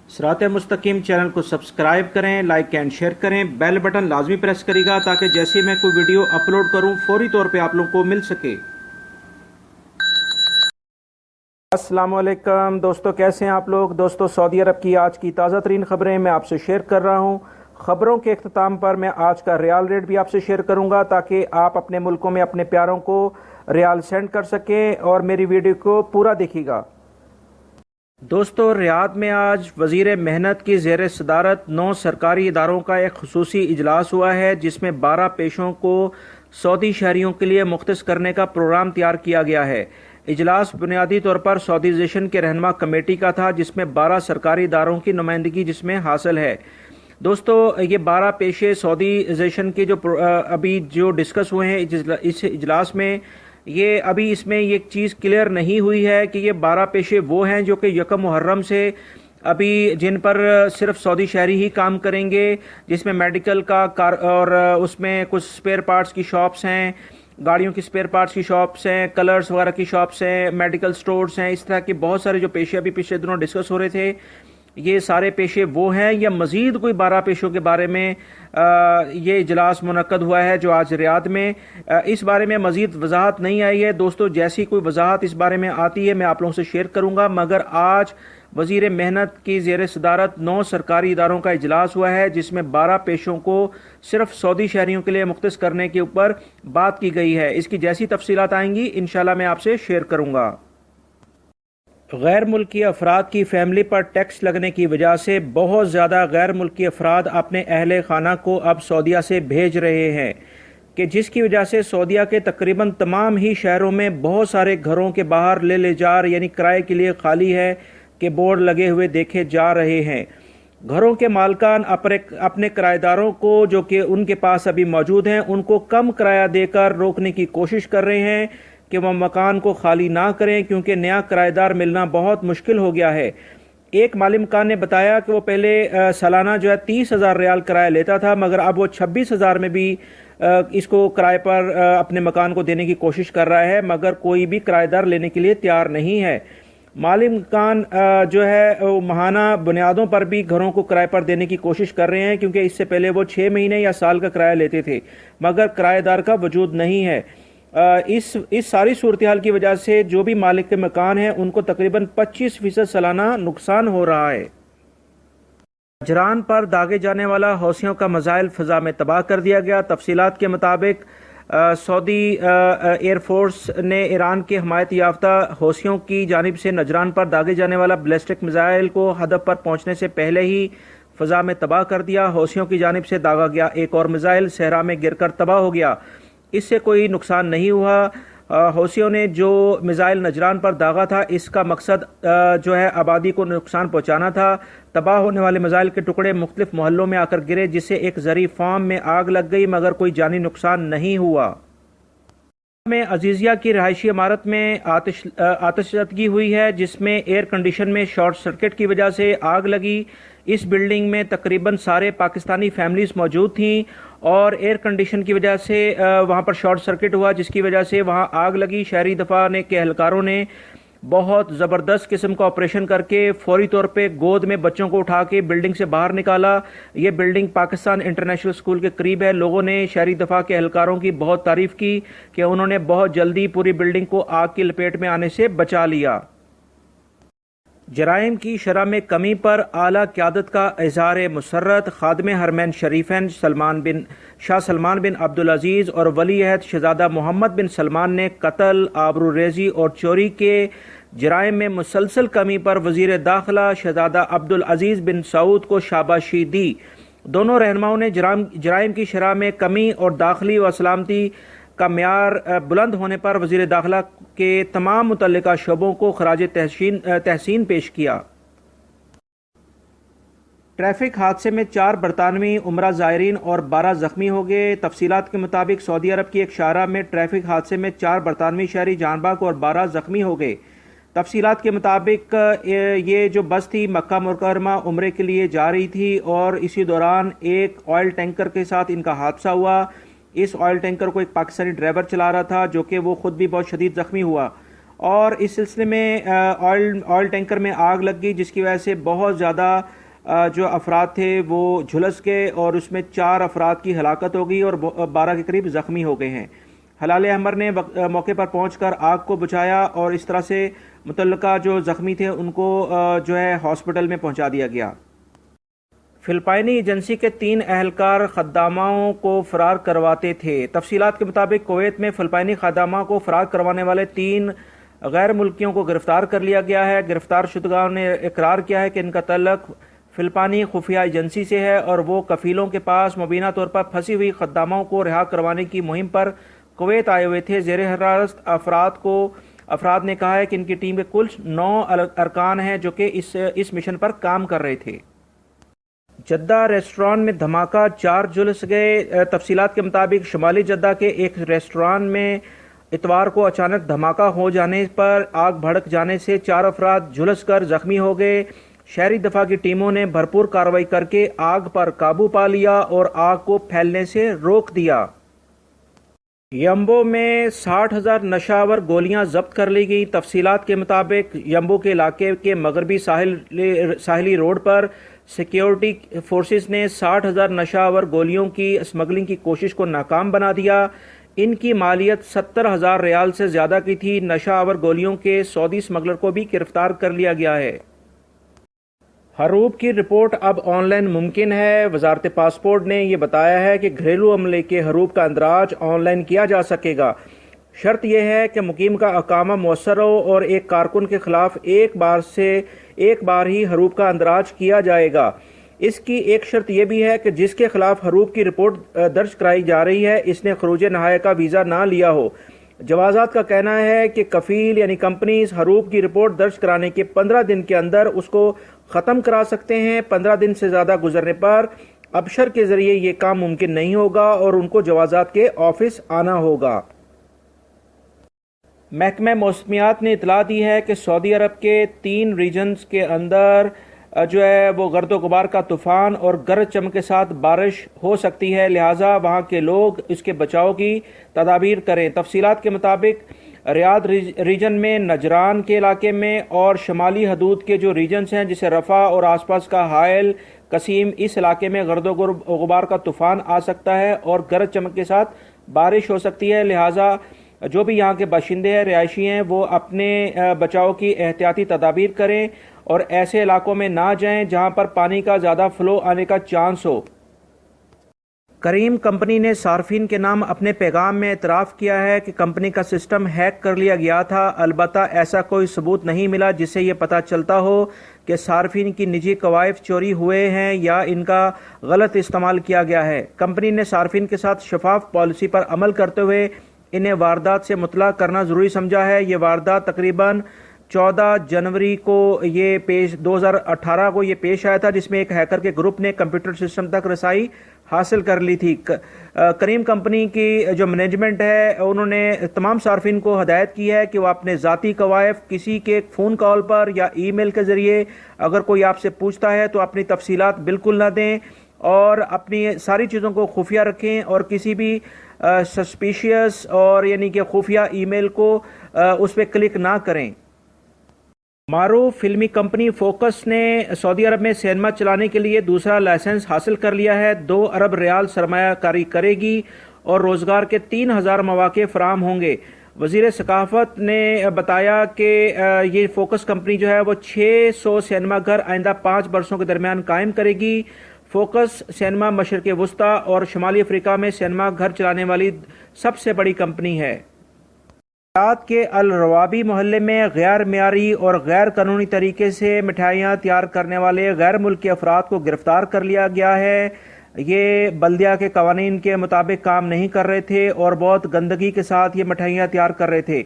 सिराते मुस्तकीम channel को subscribe करें, like and share करें, बेल बटन लाजमी प्रेस करेगा ताकि जैसे मैं कोई वीडियो अपलोड करूं फौरी तौर पे आप लोगों को मिल सके। अस्सलाम वालेकुम दोस्तों, कैसे हैं आप लोग। दोस्तों, सऊदी अरब की आज की ताज़ा तरीन खबरें मैं आपसे शेयर कर रहा हूं। खबरों के अख्ताम पर मैं आज का रियाल रेट भी आपसे शेयर करूंगा ताकि आप अपने मुल्कों में अपने प्यारों को रियाल सेंड कर सकें और मेरी वीडियो को पूरा देखिएगा। दोस्तों, रियाद में आज वज़ीर मेहनत की ज़ेर सदारत 9 सरकारी इदारों का एक खुसूसी इजलास हुआ है जिसमें 12 पेशों को सऊदी शहरियों के लिए मुख्तस करने का प्रोग्राम तैयार किया गया है। इजलास बुनियादी तौर पर सऊदीजेशन के रहनुमा कमेटी का था जिसमें 12 सरकारी इदारों की नुमाइंदगी जिसमें हासिल है। दोस्तों, ये 12 पेशे सऊदीजेशन के जो अभी जो डिस्कस हुए हैं इस इजलास में, ये अभी इसमें ये चीज़ क्लियर नहीं हुई है कि ये 12 पेशे वो हैं जो कि यकम मुहर्रम से अभी जिन पर सिर्फ सऊदी शहरी ही काम करेंगे, जिसमें मेडिकल का और उसमें कुछ स्पेयर पार्ट्स की शॉप्स हैं, गाड़ियों की स्पेयर पार्ट्स की शॉप्स हैं, कलर्स वगैरह की शॉप्स हैं, मेडिकल स्टोर्स हैं। इस तरह के बहुत सारे जो पेशे अभी पिछले दिनों डिस्कस हो रहे थे, ये सारे पेशे वो हैं या मज़ीद कोई 12 पेशों के बारे में ये इजलास मुनक्कद हुआ है जो आज रियाद में। इस बारे में मज़ीद वजाहत नहीं आई है। दोस्तों, जैसी कोई वजाहत इस बारे में आती है मैं आप लोगों से शेयर करूंगा, मगर आज वज़ीर मेहनत की ज़ेर सदारत 9 सरकारी इदारों का इजलास हुआ है जिसमें 12 पेशों को सिर्फ सऊदी शहरियों के लिए मुख्तस करने के ऊपर बात की गई है। इसकी जैसी तफसीलात आएंगी इंशाल्लाह मैं आपसे शेयर करूंगा। गैर मुल्की अफराद की फैमिली पर टैक्स लगने की वजह से बहुत ज़्यादा गैर मुल्की अफराद अपने अहले खाना को अब सऊदीया से भेज रहे हैं कि जिसकी वजह से सऊदीया के तकरीबन तमाम ही शहरों में बहुत सारे घरों के बाहर ले जार यानी किराए के लिए खाली है के बोर्ड लगे हुए देखे जा रहे हैं। घरों के मालकान अपने किराएदारों को जो कि उनके पास अभी मौजूद हैं उनको कम किराया देकर रोकने की कोशिश कर रहे हैं कि वह मकान को खाली ना करें क्योंकि नया किराएदार मिलना बहुत मुश्किल हो गया है। एक माली मकान ने बताया कि वो पहले सालाना जो है 30,000 रियाल किराया लेता था, मगर अब वो 26,000 में भी इसको किराए पर अपने मकान को देने की कोशिश कर रहा है, मगर कोई भी किराएदार लेने के लिए तैयार नहीं है। माली मकान जो है वो माहाना बुनियादों पर भी घरों को किराए पर देने की कोशिश कर रहे हैं क्योंकि इससे पहले वो 6 महीने या साल का किराया लेते थे, मगर किराएदार का वजूद नहीं है। इस सारी सूरत हाल की वजह से जो भी मालिक के मकान हैं उनको तकरीबन 25% सालाना नुकसान हो रहा है। नजरान पर दागे जाने वाला हौसियों का मिसाइल फिजा में तबाह कर दिया गया। तफसीलात के मुताबिक सऊदी एयरफोर्स ने ईरान के हमायत याफ्ता हौसियों की जानिब से नजरान पर दागे जाने वाला बैलिस्टिक मिसाइल को हदफ पर पहुंचने से पहले ही फिजा में तबाह कर दिया। हौसियों की जानिब से दागा गया एक और मिसाइल सहरा में गिरकर तबाह हो गया। इससे कोई नुकसान नहीं हुआ। हौसियों ने जो मिसाइल नजरान पर दागा था इसका मकसद जो है आबादी को नुकसान पहुंचाना था। तबाह होने वाले मिसाइल के टुकड़े मुख्तलिफ मोहल्लों में आकर गिरे जिससे एक ज़री फार्म में आग लग गई, मगर कोई जानी नुकसान नहीं हुआ। में अजीजिया की रहायशी इमारत में आतिशज़दगी हुई है जिसमें एयर कंडीशन में शॉर्ट सर्किट की वजह से आग लगी। इस बिल्डिंग में तकरीबन सारे पाकिस्तानी फैमिलीज मौजूद थीं और एयर कंडीशन की वजह से वहां पर शॉर्ट सर्किट हुआ जिसकी वजह से वहां आग लगी। शहरी दफा ने के एहलकारों ने बहुत ज़बरदस्त किस्म का ऑपरेशन करके फौरी तौर पे गोद में बच्चों को उठा के बिल्डिंग से बाहर निकाला। ये बिल्डिंग पाकिस्तान इंटरनेशनल स्कूल के करीब है। लोगों ने शहरी दफा के एहलकारों की बहुत तारीफ की कि उन्होंने बहुत जल्दी पूरी बिल्डिंग को आग की लपेट में आने से बचा लिया। जराइम की शरह में कमी पर आला क़यादत का इज़हार मुसर्रत। खादम हरमैन शरीफैन शाह सलमान बिन अब्दुल अजीज़ और वली अहद शहजादा मोहम्मद बिन सलमान ने कत्ल, आबरूरेज़ी और चोरी के जराइम में मुसलसल कमी पर वज़ीर दाखिला शहजादा अब्दुल अजीज़ बिन सऊद को शाबाशी दी। दोनों रहनुमाओं ने जराइम की शरह में कमी और दाखिली व सलामती का म्यार बुलंद होने पर वज़ीर दाखिला के तमाम मुतल्लिका शोबों को खराज तहसीन पेश किया। ट्रैफिक हादसे में 4 बरतानवी उमरा ज़ायरीन और 12 जख्मी हो गए। तफसीलात के मुताबिक सऊदी अरब की एक शाहरा में ट्रैफिक हादसे में 4 बरतानवी शहरी जान बाग और 12 जख्मी हो गए। तफसीलात के मुताबिक ये जो बस थी मक्का मुकर्रमा उम्रे के लिए जा रही थी और इसी दौरान एक ऑयल टैंकर के साथ इनका हादसा हुआ। इस ऑयल टैंकर को एक पाकिस्तानी ड्राइवर चला रहा था जो कि वो खुद भी बहुत शदीद जख्मी हुआ और इस सिलसिले में ऑयल टैंकर में आग लग गई, जिसकी वजह से बहुत ज़्यादा जो अफराद थे वो झुलस गए और उसमें 4 अफराद की हलाकत हो गई और 12 के करीब ज़ख्मी हो गए हैं। हलाल अहमर ने मौके पर पहुंचकर आग को बुझाया और इस तरह से मुतल्लिका जो ज़ख्मी थे उनको जो है हॉस्पिटल में पहुंचा दिया गया। फिलिपाइनी एजेंसी के 3 अहलकार खद्दामाओं को फरार करवाते थे। तफसीलात के मुताबिक कुवैत में फिलिपाइनी खद्दामाओं को फरार करवाने वाले 3 गैर मुल्कियों को गिरफ्तार कर लिया गया है। गिरफ्तार शुदगाओं ने इकरार किया है कि इनका तल्लुक फिलिपाइनी खुफिया एजेंसी से है और वो कफीलों के पास मुबीना तौर पर फंसी हुई खद्दामाओं को रिहा करवाने की मुहिम पर कुवैत आए हुए थे। ज़ेरे हिरासत अफराद ने कहा है कि इनकी टीम के कुल 9 अरकान हैं जो कि इस मिशन पर काम कर रहे थे। जद्दा रेस्टोरेंट में धमाका, 4 झुलस गए। तफसीलात के मुताबिक शुमाली जद्दा के एक रेस्टोरेंट में इतवार को अचानक धमाका हो जाने पर आग भड़क जाने से 4 अफराद झुलस कर जख्मी हो गए। शहरी दफा की टीमों ने भरपूर कार्रवाई करके आग पर काबू पा लिया और आग को फैलने से रोक दिया। यम्बो में 60,000 नशावर गोलियां जब्त कर ली गई। तफसीलात के मुताबिक यम्बो के इलाके के मगरबी साहिली रोड पर सिक्योरिटी फोर्सेस ने 60,000 नशावर गोलियों की स्मगलिंग की कोशिश को नाकाम बना दिया। इनकी मालियत 70,000 रियाल से ज़्यादा की थी। नशावर गोलियों के सऊदी स्मगलर को भी गिरफ्तार कर लिया गया है। हरूब की रिपोर्ट अब ऑनलाइन मुमकिन है। वजारत पासपोर्ट ने यह बताया है कि घरेलू अमले के हरूब का अंदराज ऑनलाइन किया जा सकेगा। शर्त यह है कि मुकीम का अकामा मुअस्सर हो और एक कारकुन के खिलाफ एक बार ही हरूब का अंदराज किया जाएगा। इसकी एक शर्त यह भी है कि जिसके खिलाफ हरूब की रिपोर्ट दर्ज कराई जा रही है इसने खरूज नहाया का वीज़ा ना लिया हो। जवाजात का कहना है कि कफील यानी कंपनीज हरूब की रिपोर्ट दर्ज कराने के 15 दिन के अंदर उसको ख़त्म करा सकते हैं। 15 दिन से ज़्यादा गुजरने पर अबशर के ज़रिए ये काम मुमकिन नहीं होगा और उनको जवाजात के ऑफिस आना होगा। महकमा मौसमियात ने इतला दी है कि सऊदी अरब के 3 रीजन्स के अंदर जो है वो गर्दो गुबार का तूफ़ान और गरज चमक के साथ बारिश हो सकती है, लिहाजा वहाँ के लोग इसके बचाव की तदाबीर करें। तफसीलात के मुताबिक रियाद रीजन में, नजरान के इलाके में और शमाली हदूद के जो रीजन्स हैं जिसे रफ़ा और आसपास का हायल कसीम, इस इलाके में गर्दो गुबार का तूफ़ान आ सकता है और गरज चमक के साथ बारिश हो सकती है। लिहाजा जो भी यहाँ के बाशिंदे हैं, रिहायशी हैं, वो अपने बचाव की एहतियाती तदाबीर करें और ऐसे इलाकों में ना जाएं जहाँ पर पानी का ज़्यादा फ्लो आने का चांस हो। करीम कंपनी ने सार्फिन के नाम अपने पैगाम में एतराफ़ किया है कि कंपनी का सिस्टम हैक कर लिया गया था। अलबत्ता ऐसा कोई सबूत नहीं मिला जिससे ये पता चलता हो कि सार्फिन की निजी कवायद चोरी हुए हैं या इनका गलत इस्तेमाल किया गया है। कंपनी ने सार्फिन के साथ शफाफ पॉलिसी पर अमल करते हुए इन्हें वारदात से मुतला करना ज़रूरी समझा है। ये वारदात तकरीबन 14 जनवरी को 2018 को ये पेश आया था, जिसमें एक हैकर के ग्रुप ने कंप्यूटर सिस्टम तक रसाई हासिल कर ली थी। करीम कंपनी की जो मैनेजमेंट है उन्होंने तमाम सार्फिन को हदायत की है कि वह अपने ज़ाती कवायद किसी के फ़ोन कॉल पर या ईमेल के ज़रिए अगर कोई आपसे पूछता है तो अपनी तफसीलात बिल्कुल ना दें और अपनी सारी चीज़ों को खुफिया रखें और किसी भी सस्पिशियस और यानी कि खुफिया ईमेल को उस पर क्लिक ना करें। मारूफ फिल्मी कंपनी फोकस ने सऊदी अरब में सिनेमा चलाने के लिए दूसरा लाइसेंस हासिल कर लिया है। 2 अरब रियाल सरमायाकारी करेगी और रोज़गार के 3,000 मौके फराहम होंगे। वज़ीर सकाफ़त ने बताया कि ये फोकस कंपनी जो है वो 600 सिनेमा घर आइंदा 5 बरसों के दरमियान कायम करेगी। फोकस सिनेमा मशरक़ वस्ता और शुमाली अफ्रीका में सिनेमा घर चलाने वाली सबसे बड़ी कंपनी है। रियाद के अल रवाबी मोहल्ले में गैर मियारी और गैर कानूनी तरीके से मिठाइयाँ तैयार करने वाले गैर मुल्की अफराद को गिरफ्तार कर लिया गया है। ये बल्दिया के कवानीन के मुताबिक काम नहीं कर रहे थे और बहुत गंदगी के साथ ये मिठाइयाँ तैयार कर रहे थे।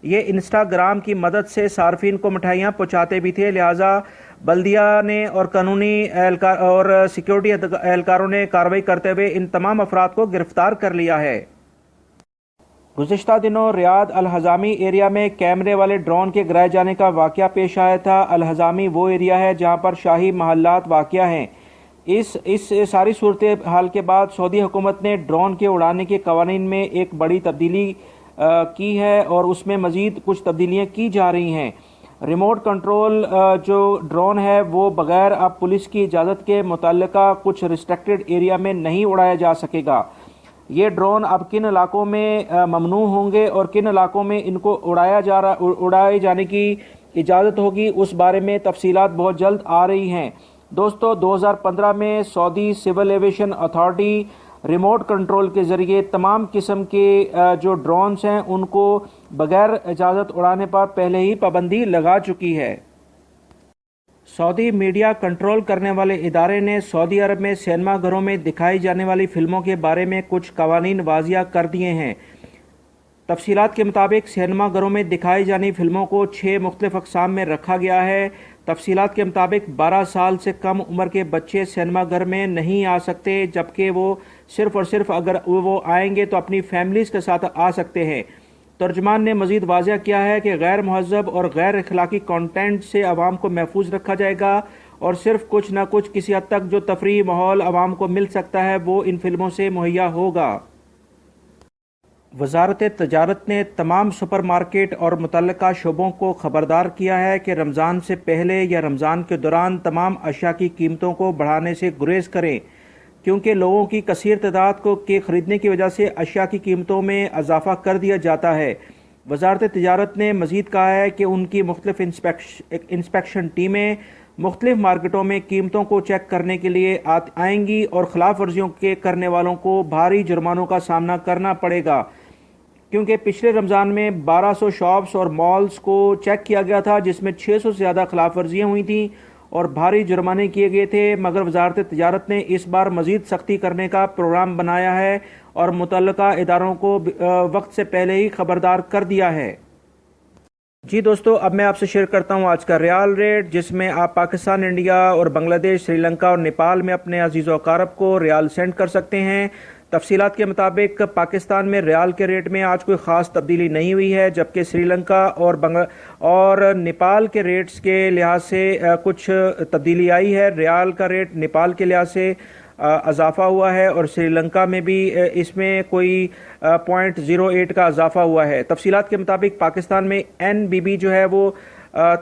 ये इंस्टाग्राम की मदद से सार्फिन को मिठाइयाँ पहुँचाते भी थे, लिहाजा बल्दिया ने और कानूनी एहलकार और सिक्योरिटी एहलकारों ने कार्रवाई करते हुए इन तमाम अफराद को गिरफ्तार कर लिया है। गुज़िश्ता दिनों रियाद अल हज़ामी एरिया में कैमरे वाले ड्रोन के गिराए जाने का वाक़या पेश आया था। अल हज़ामी वो एरिया है जहाँ पर शाही महल्लात वाक़या हैं। इस सारी सूरत हाल के बाद सऊदी हुकूमत ने ड्रोन के उड़ाने के कवानीन में एक बड़ी तब्दीली की है और उसमें मज़ीद कुछ तब्दीलियाँ की जा रही हैं। रिमोट कंट्रोल जो ड्रोन है वो बग़ैर अब पुलिस की इजाज़त के मुतल्लिका कुछ रिस्ट्रिक्टेड एरिया में नहीं उड़ाया जा सकेगा। ये ड्रोन अब किन इलाकों में ममनू होंगे और किन इलाकों में इनको उड़ाए जाने की इजाज़त होगी, उस बारे में तफसीलात बहुत जल्द आ रही हैं। दोस्तों, 2015 में Saudi civil aviation authority remote control के ज़रिए तमाम किस्म के जो ड्रोन्स हैं उनको बग़ैर इजाज़त उड़ाने पर पहले ही पाबंदी लगा चुकी है। सऊदी मीडिया कंट्रोल करने वाले इदारे ने सऊदी अरब में सिनेमा घरों में दिखाई जाने वाली फिल्मों के बारे में कुछ कवानीन वाज़िया कर दिए हैं। तफसीलात के मुताबिक सिनेमा घरों में दिखाई जानी फिल्मों को 6 मुख्तलिफ अक़साम में रखा गया है। तफसीलात के मुताबिक 12 साल से कम उम्र के बच्चे सिनेमा घर में नहीं आ सकते, जबकि वो सिर्फ़ और सिर्फ अगर वो आएंगे तो अपनी फैमिलीज़ के साथ आ सकते हैं। तर्जमान ने मज़ीद वाज़ह किया है कि गैर महज़ब और गैर अखलाकी कंटेंट से आवाम को महफूज रखा जाएगा और सिर्फ कुछ न कुछ किसी हद तक जो तफरीही माहौल आवाम को मिल सकता है वो इन फिल्मों से मुहैया होगा। वज़ारत तजारत ने तमाम सुपर मार्केट और मुतल्लिका शोबों को ख़बरदार किया है कि रमज़ान से पहले या रमज़ान के दौरान तमाम अशिया की कीमतों को बढ़ाने से गुरेज करें, क्योंकि लोगों की कसीर तादाद के ख़रीदने की वजह से अशिया की कीमतों में इजाफ़ा कर दिया जाता है। वज़ारत तजारत ने मज़ीद कहा है कि उनकी मुख्तलिफ इंस्पेक्शन टीमें मुख्तलिफ मार्केटों में कीमतों को चेक करने के लिए आएंगी और ख़िलाफ़ वर्जियों के करने वालों को भारी जुर्मानों का सामना करना पड़ेगा, क्योंकि पिछले रमज़ान में 1200 शॉप्स और मॉल्स को चेक किया गया था, जिसमें 600 से ज़्यादा खिलाफ वर्जियाँ हुई थी और भारी जुर्माने किए गए थे। मगर वज़ारत तिजारत ने इस बार मज़ीद सख्ती करने का प्रोग्राम बनाया है और मुतल्लिका इदारों को वक्त से पहले ही खबरदार कर दिया है। जी दोस्तों, अब मैं आपसे शेयर करता हूँ आज का रियाल रेट, जिसमें आप पाकिस्तान, इंडिया और बांग्लादेश, श्रीलंका और नेपाल में अपने अजीज़ व अकारब को रियाल सेंड कर सकते हैं। तफसीलात के मुताबिक पाकिस्तान में रियाल के रेट में आज कोई ख़ास तब्दीली नहीं हुई है, जबकि श्रीलंका और नेपाल के रेट्स के लिहाज से कुछ तब्दीली आई है। रियाल का रेट नेपाल के लिहाज से इजाफा हुआ है और श्रीलंका में भी इसमें कोई 0.08 का इजाफा हुआ है। तफसीलात के मुताबिक पाकिस्तान में NBB जो है वो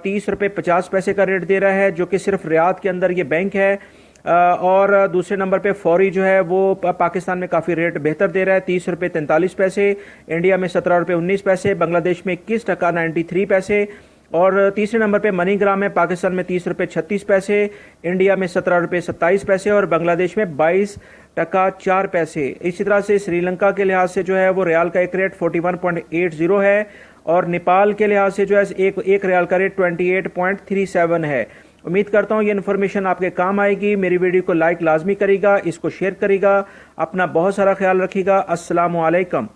30 रुपये 50 पैसे का रेट दे रहा है, जो कि सिर्फ रियाद के अंदर ये बैंक है। और दूसरे नंबर पे फौरी जो है वो पाकिस्तान में काफ़ी रेट बेहतर दे रहा है, 30 रुपये 43 पैसे, इंडिया में 17 रुपये 19 पैसे, बांग्लादेश में 21 टका 93 पैसे और तीसरे नंबर पे मनीग्राम है पाकिस्तान में 30 रुपये 36 पैसे, इंडिया में 17 रुपये 27 पैसे और बांग्लादेश में 22 टका 4 पैसे। इसी तरह से श्रीलंका के लिहाज से जो है वो रियाल का एक रेट 41.80 है और नेपाल के लिहाज से जो है एक रियाल का रेट 28.37 है। उम्मीद करता हूँ ये इन्फॉर्मेशन आपके काम आएगी। मेरी वीडियो को लाइक लाजमी करेगा, इसको शेयर करेगा, अपना बहुत सारा ख्याल रखिएगा। अस्सलामु अलैकुम।